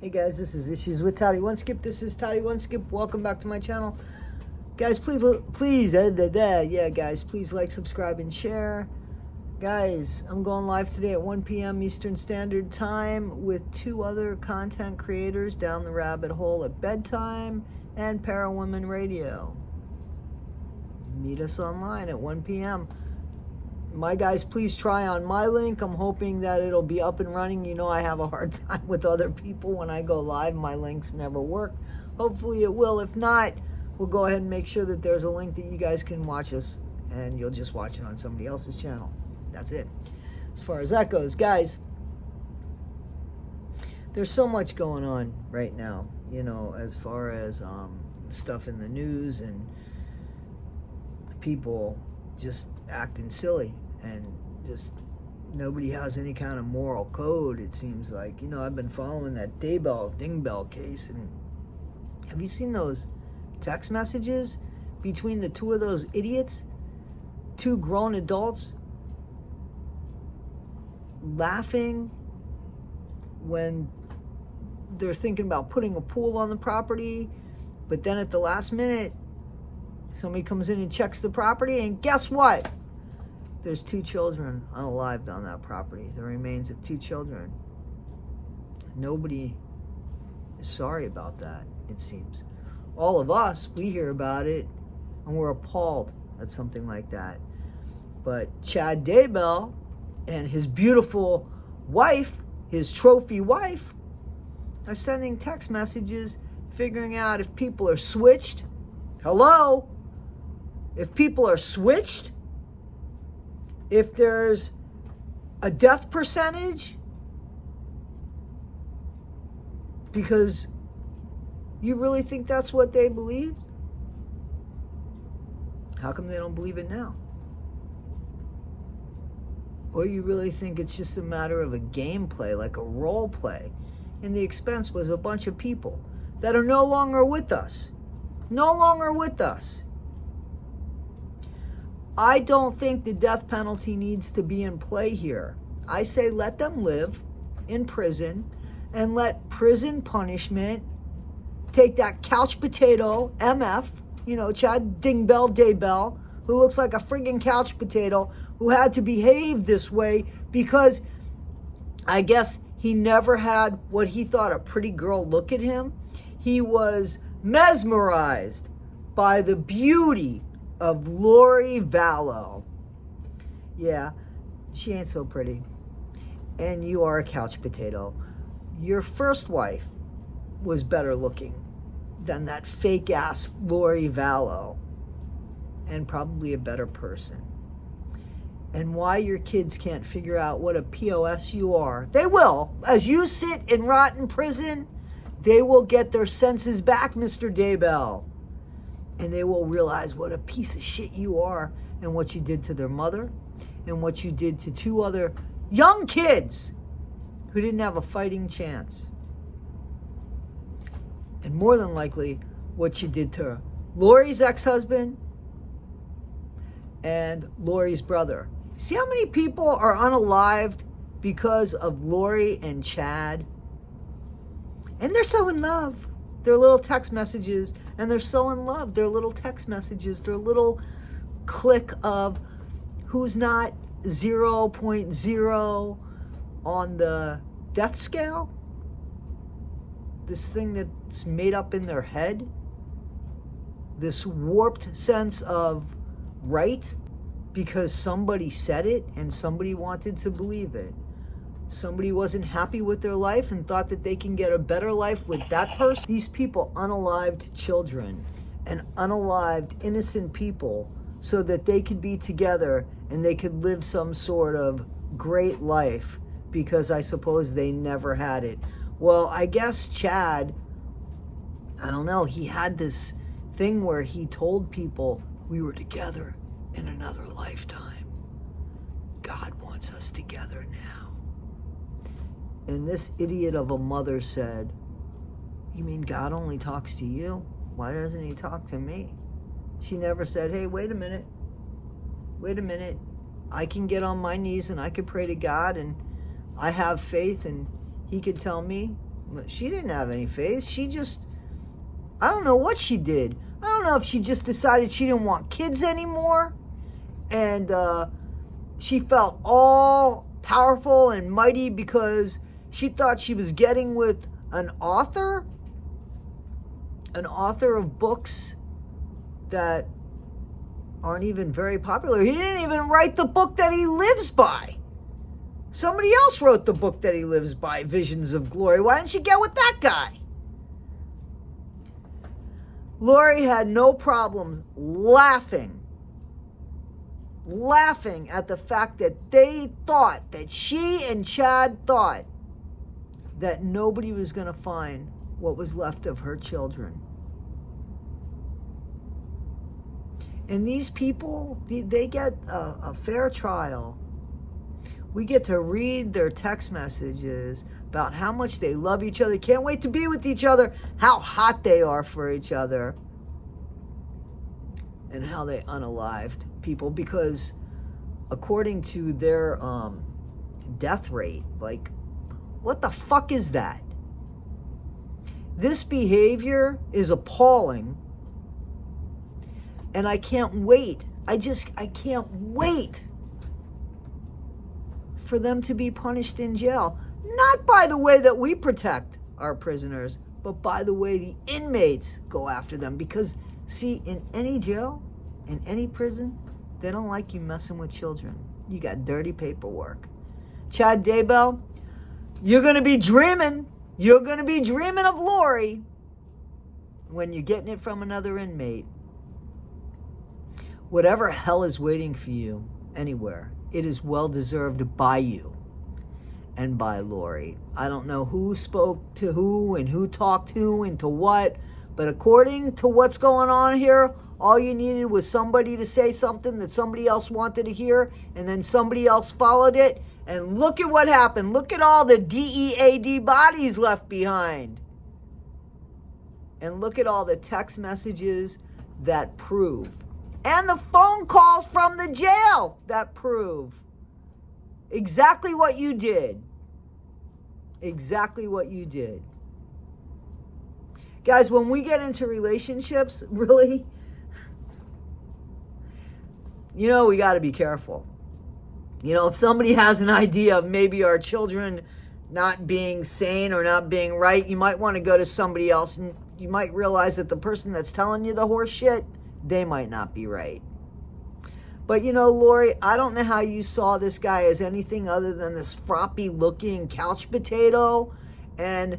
Hey guys, this is Issues with Toddy One Skip. This is Toddy One Skip. Welcome back to my channel. Guys, please, guys, please like, subscribe, and share. Guys, I'm going live today at 1 p.m. Eastern Standard Time with 2 other content creators down the rabbit hole at bedtime and Para Women Radio. Meet us online at 1 p.m. My guys, please try on my link. I'm hoping that it'll be up and running. You know, I have a hard time with other people when I go live. My links never work. Hopefully it will. If not, we'll go ahead and make sure that there's a link that you guys can watch us, and you'll just watch it on somebody else's channel. That's it. As far as that goes, guys, there's so much going on right now, you know, as far as stuff in the news and people just acting silly, and just nobody has any kind of moral code, it seems like. You know, I've been following that Daybell case, and have you seen those text messages between the 2 of those idiots? 2 grown adults laughing when they're thinking about putting a pool on the property, but then at the last minute somebody comes in and checks the property, and guess what? There's 2 children unalived on that property. The remains of 2 children. Nobody is sorry about that, it seems. All of us, we hear about it, and we're appalled at something like that. But Chad Daybell and his beautiful wife, his trophy wife, are sending text messages figuring out if people are switched. Hello? If people are switched, if there's a death percentage, because you really think that's what they believed? How come they don't believe it now? Or you really think it's just a matter of a gameplay, like a role play, and the expense was a bunch of people that are no longer with us. No longer with us. I don't think the death penalty needs to be in play here. I say let them live in prison, and let prison punishment take that couch potato, MF, you know, Chad Daybell, who looks like a friggin' couch potato, who had to behave this way because I guess he never had what he thought a pretty girl look at him. He was mesmerized by the beauty of Lori Vallow. Yeah, she ain't so pretty. And you are a couch potato. Your first wife was better looking than that fake ass Lori Vallow, and probably a better person. And why your kids can't figure out what a POS you are, they will. As you sit and rot in prison, they will get their senses back, Mr. Daybell. And they will realize what a piece of shit you are, and what you did to their mother, and what you did to 2 other young kids who didn't have a fighting chance. And more than likely, what you did to Lori's ex-husband and Lori's brother. See how many people are unalived because of Lori and Chad? And they're so in love. Their little text messages, and they're so in love. Their little text messages, their little click of who's not 0.0 on the death scale. This thing that's made up in their head. This warped sense of right because somebody said it and somebody wanted to believe it. Somebody wasn't happy with their life and thought that they can get a better life with that person. These people unalived children and unalived innocent people so that they could be together and they could live some sort of great life, because I suppose they never had it. Well, I guess Chad, I don't know, he had this thing where he told people we were together in another lifetime. God wants us together now. And this idiot of a mother said, you mean God only talks to you? Why doesn't he talk to me? She never said, hey, wait a minute. I can get on my knees and I could pray to God, and I have faith, and he could tell me, She didn't have any faith. She just, I don't know what she did. I don't know if she just decided she didn't want kids anymore. And she felt all powerful and mighty because she thought she was getting with an author of books that aren't even very popular. He didn't even write the book that he lives by. Somebody else wrote the book that he lives by, Visions of Glory. Why didn't she get with that guy? Lori had no problem laughing at the fact that they thought, that she and Chad thought, that nobody was going to find what was left of her children. And these people, they get a fair trial. We get to read their text messages about how much they love each other, can't wait to be with each other, how hot they are for each other, and how they unalived people, because according to their death rate, like, what the fuck is that? This behavior is appalling, and I can't wait. I can't wait for them to be punished in jail. Not by the way that we protect our prisoners, but by the way the inmates go after them. Because, see, in any jail, in any prison, they don't like you messing with children. You got dirty paperwork. Chad Daybell, you're going to be dreaming. You're going to be dreaming of Lori when you're getting it from another inmate. Whatever hell is waiting for you anywhere, it is well deserved by you and by Lori. I don't know who spoke to who and who talked who and to what, but according to what's going on here, all you needed was somebody to say something that somebody else wanted to hear, and then somebody else followed it, and look at what happened. Look at all the DEAD bodies left behind. And look at all the text messages that prove, and the phone calls from the jail that prove exactly what you did. Exactly what you did. Guys, when we get into relationships, really, we got to be careful. If somebody has an idea of maybe our children not being sane or not being right, you might want to go to somebody else, and you might realize that the person that's telling you the horse shit, they might not be right. But Lori, I don't know how you saw this guy as anything other than this froppy looking couch potato, and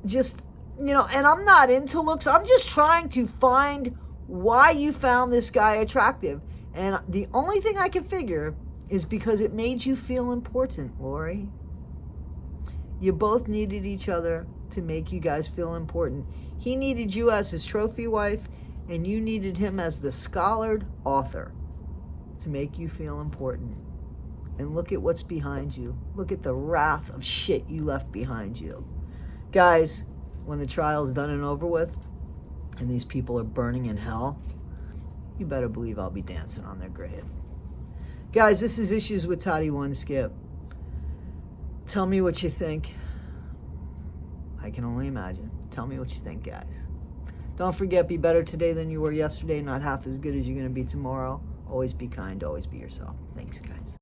just, and I'm not into looks. I'm just trying to find why you found this guy attractive. And the only thing I can figure is because it made you feel important, Lori. You both needed each other to make you guys feel important. He needed you as his trophy wife, and you needed him as the scholared author to make you feel important. And look at what's behind you. Look at the wrath of shit you left behind you. Guys, when the trial's done and over with, and these people are burning in hell, you better believe I'll be dancing on their grave. Guys, this is Issues with Toddy One Skip. Tell me what you think. I can only imagine. Tell me what you think, guys. Don't forget, be better today than you were yesterday, not half as good as you're going to be tomorrow. Always be kind, always be yourself. Thanks, guys.